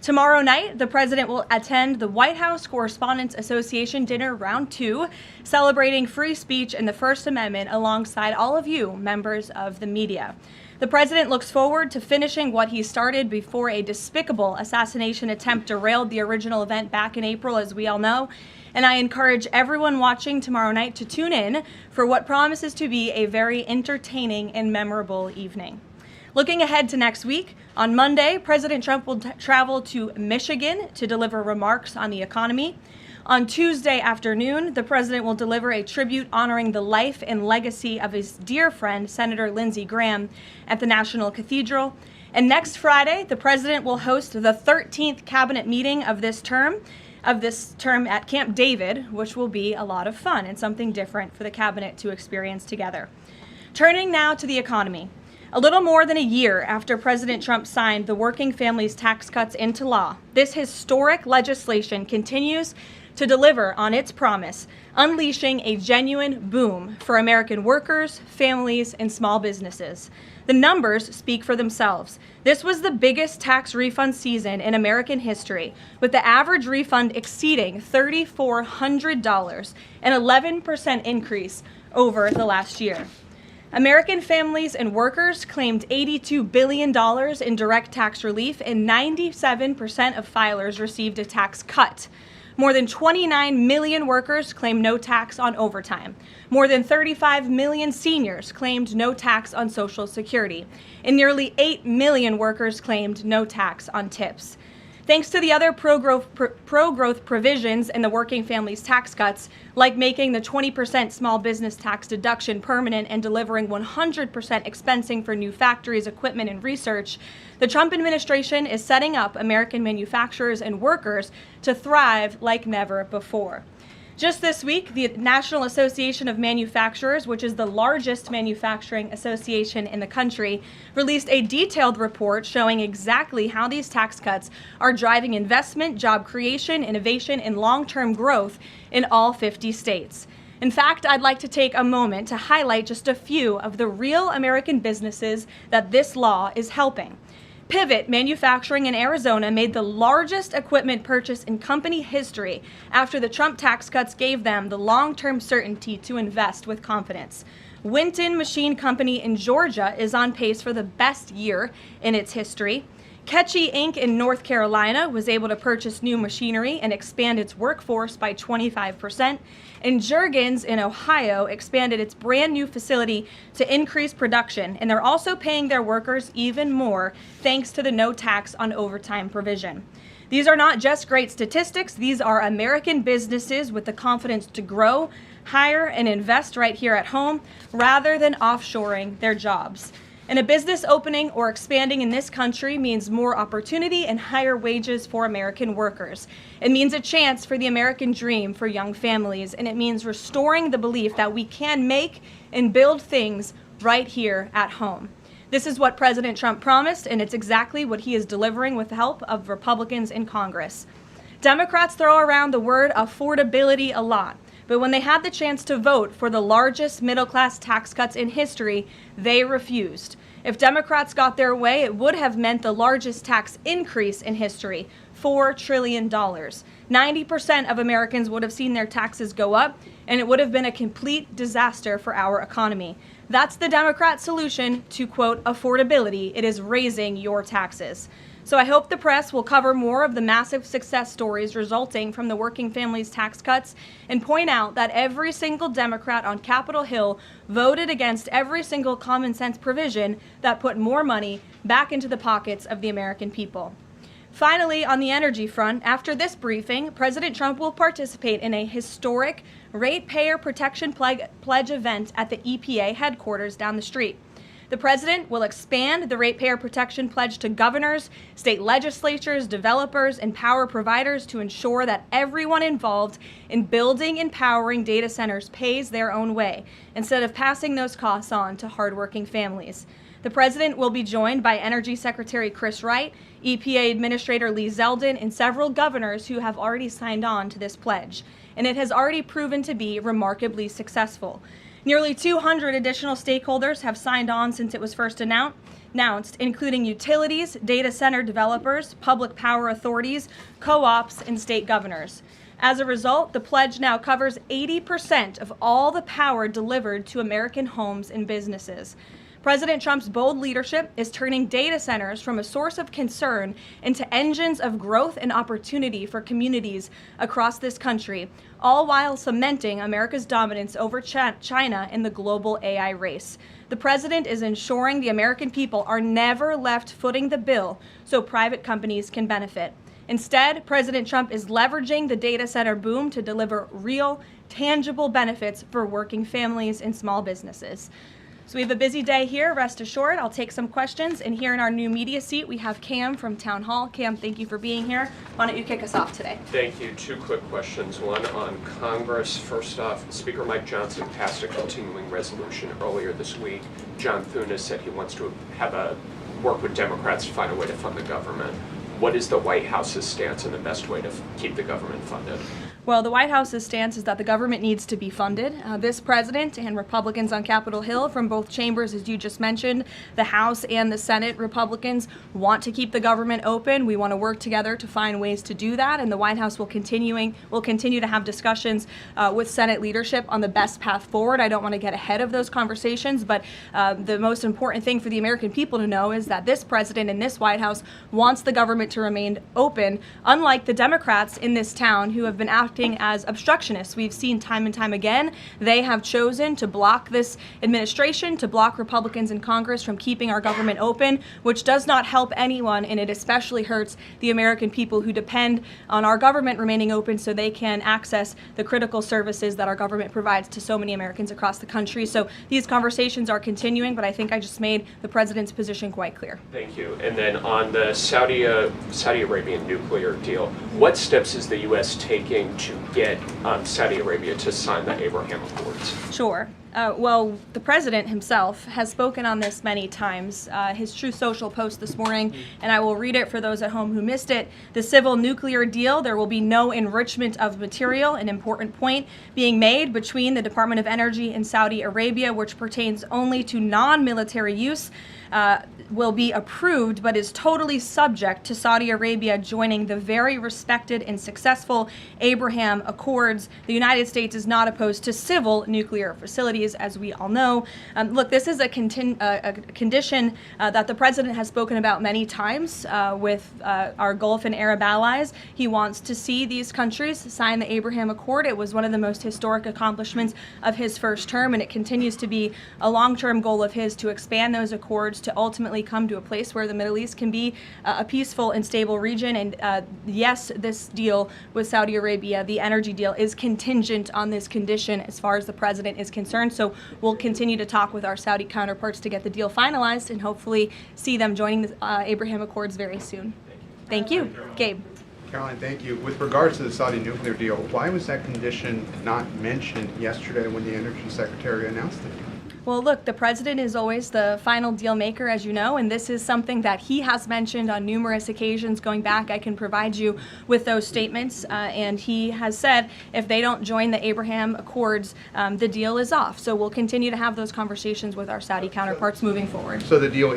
Tomorrow night, the president will attend the White House Correspondents Association Dinner Round 2, celebrating free speech and the First Amendment alongside all of you, members of the media. The president looks forward to finishing what he started before a despicable assassination attempt derailed the original event back in April, as we all know. And I encourage everyone watching tomorrow night to tune in for what promises to be a very entertaining and memorable evening. Looking ahead to next week, on Monday, President Trump will travel to Michigan to deliver remarks on the economy. On Tuesday afternoon, the president will deliver a tribute honoring the life and legacy of his dear friend, Senator Lindsey Graham, at the National Cathedral. And next Friday, the president will host the 13th cabinet meeting of this term at Camp David, which will be a lot of fun and something different for the cabinet to experience together. Turning now to the economy. A little more than a year after President Trump signed the Working Families Tax Cuts into law, this historic legislation continues to deliver on its promise, unleashing a genuine boom for American workers, families, and small businesses. The numbers speak for themselves. This was the biggest tax refund season in American history, with the average refund exceeding $3,400, an 11% increase over the last year. American families and workers claimed $82 billion in direct tax relief, and 97% of filers received a tax cut. More than 29 million workers claimed no tax on overtime. More than 35 million seniors claimed no tax on Social Security. And nearly 8 million workers claimed no tax on tips. Thanks to the other pro-growth provisions in the Working Families Tax Cuts, like making the 20% small business tax deduction permanent and delivering 100% expensing for new factories, equipment, and research, the Trump administration is setting up American manufacturers and workers to thrive like never before. Just this week, the National Association of Manufacturers, which is the largest manufacturing association in the country, released a detailed report showing exactly how these tax cuts are driving investment, job creation, innovation, and long-term growth in all 50 states. In fact, I'd like to take a moment to highlight just a few of the real American businesses that this law is helping. Pivot Manufacturing in Arizona made the largest equipment purchase in company history after the Trump tax cuts gave them the long-term certainty to invest with confidence. Winton Machine Company in Georgia is on pace for the best year in its history. Ketchy Inc. in North Carolina was able to purchase new machinery and expand its workforce by 25%. And Juergens in Ohio expanded its brand new facility to increase production. And they're also paying their workers even more thanks to the no tax on overtime provision. These are not just great statistics. These are American businesses with the confidence to grow, hire, and invest right here at home rather than offshoring their jobs. And a business opening or expanding in this country means more opportunity and higher wages for American workers. It means a chance for the American dream for young families, and it means restoring the belief that we can make and build things right here at home. This is what President Trump promised, and it's exactly what he is delivering with the help of Republicans in Congress. Democrats throw around the word affordability a lot. But when they had the chance to vote for the largest middle-class tax cuts in history, they refused. If Democrats got their way, it would have meant the largest tax increase in history, $4 trillion. 90% of Americans would have seen their taxes go up, and it would have been a complete disaster for our economy. That's the Democrat solution to, quote, affordability. It is raising your taxes. So I hope the press will cover more of the massive success stories resulting from the Working Families tax cuts and point out that every single Democrat on Capitol Hill voted against every single common sense provision that put more money back into the pockets of the American people. Finally, on the energy front, after this briefing, President Trump will participate in a historic ratepayer protection pledge event at the EPA headquarters down the street. The president will expand the ratepayer protection pledge to governors, state legislatures, developers, and power providers to ensure that everyone involved in building and powering data centers pays their own way, instead of passing those costs on to hardworking families. The president will be joined by Energy Secretary Chris Wright, EPA Administrator Lee Zeldin, and several governors who have already signed on to this pledge. And it has already proven to be remarkably successful. Nearly 200 additional stakeholders have signed on since it was first announced, announced, including utilities, data center developers, public power authorities, co-ops, and state governors. As a result, the pledge now covers 80% of all the power delivered to American homes and businesses. President Trump's bold leadership is turning data centers from a source of concern into engines of growth and opportunity for communities across this country, all while cementing America's dominance over China in the global AI race. The president is ensuring the American people are never left footing the bill so private companies can benefit. Instead, President Trump is leveraging the data center boom to deliver real, tangible benefits for working families and small businesses. So we have a busy day here, rest assured. I'll take some questions. And here in our new media seat, we have Cam from Town Hall. Cam, thank you for being here. Why don't you kick us off today? Thank you. Two quick questions. One on Congress. First off, Speaker Mike Johnson passed a continuing resolution earlier this week. John Thune said he wants to work with Democrats to find a way to fund the government. What is the White House's stance on the best way to keep the government funded? Well, the White House's stance is that the government needs to be funded. This president and Republicans on Capitol Hill from both chambers, as you just mentioned, the House and the Senate Republicans want to keep the government open. We want to work together to find ways to do that, and the White House will continue to have discussions with Senate leadership on the best path forward. I don't want to get ahead of those conversations, but the most important thing for the American people to know is that this president and this White House wants the government to remain open, unlike the Democrats in this town who have been acting as obstructionists. We've seen time and time again, they have chosen to block this administration, to block Republicans in Congress from keeping our government open, which does not help anyone, and it especially hurts the American people who depend on our government remaining open so they can access the critical services that our government provides to so many Americans across the country. So these conversations are continuing, but I think I just made the president's position quite clear. Thank you. And then on the Saudi Arabian nuclear deal, what steps is the U.S. taking to get Saudi Arabia to sign the Abraham Accords? Sure. Well, the president himself has spoken on this many times. His Truth Social post this morning, and I will read it for those at home who missed it. The civil nuclear deal, there will be no enrichment of material, an important point being made between the Department of Energy and Saudi Arabia, which pertains only to non-military use, will be approved, but is totally subject to Saudi Arabia joining the very respected and successful Abraham Accords. The United States is not opposed to civil nuclear facilities, as we all know. Look, this is a condition that the president has spoken about many times with our Gulf and Arab allies. He wants to see these countries sign the Abraham Accord. It was one of the most historic accomplishments of his first term, and it continues to be a long-term goal of his to expand those accords to ultimately come to a place where the Middle East can be a peaceful and stable region. And yes, this deal with Saudi Arabia, the energy deal, is contingent on this condition as far as the president is concerned. So we'll continue to talk with our Saudi counterparts to get the deal finalized and hopefully see them joining the Abraham Accords very soon. Thank you. Gabe. Karoline, thank you. With regards to the Saudi nuclear deal, why was that condition not mentioned yesterday when the Energy Secretary announced it? Well, look, the president is always the final deal maker, as you know, and this is something that he has mentioned on numerous occasions going back. I can provide you with those statements, and he has said if they don't join the Abraham Accords, the deal is off. So we'll continue to have those conversations with our Saudi counterparts moving forward. So the deal